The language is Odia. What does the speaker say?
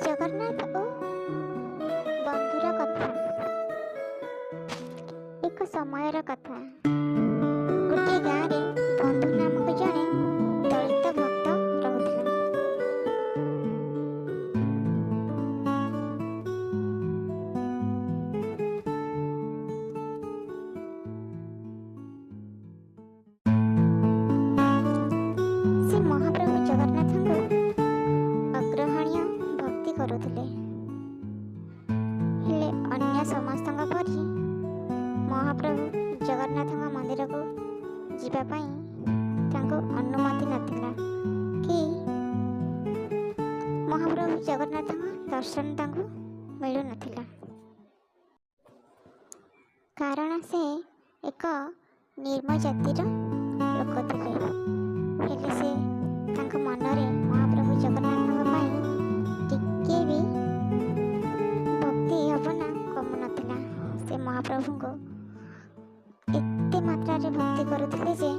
ଜଗନ୍ନାଥ ଓ ବନ୍ଧୁର କଥା। ଏକ ସମୟର କଥା। ଗୋଟିଏ ଗାଁରେ ବନ୍ଧୁ ନାମକ ଜଣେ ଦଳିତ ଭକ୍ତ ରହୁଥିଲା। ସେ ମହାପ୍ରଭୁ ଜଗନ୍ନାଥଙ୍କୁ ଅଗ୍ରହଣୀୟ ଭକ୍ତି କରୁଥିଲେ। ହେଲେ ଅନ୍ୟ ସମସ୍ତଙ୍କ ପରି ମହାପ୍ରଭୁ ଜଗନ୍ନାଥଙ୍କ ମନ୍ଦିରକୁ ଯିବା ପାଇଁ ତାଙ୍କୁ ଅନୁମତି ନଥିଲା କି ମହାପ୍ରଭୁ ଜଗନ୍ନାଥଙ୍କ ଦର୍ଶନ ତାଙ୍କୁ ମିଳୁନଥିଲା। କାରଣ ସେ ଏକ ନିମ୍ନ ଜାତିର ଲୋକ ଥିଲେ। ହେଲେ ସେ ତାଙ୍କ ମନରେ ମହାପ୍ରଭୁ ଜଗନ୍ନାଥଙ୍କ ପାଇଁ ଟିକେ ବି ଭକ୍ତି ଭାବନା କମୁନଥିଲା। ସେ ମହାପ୍ରଭୁଙ୍କୁ ଏତେ ମାତ୍ରାରେ ଭକ୍ତି କରୁଥିଲେ ଯେ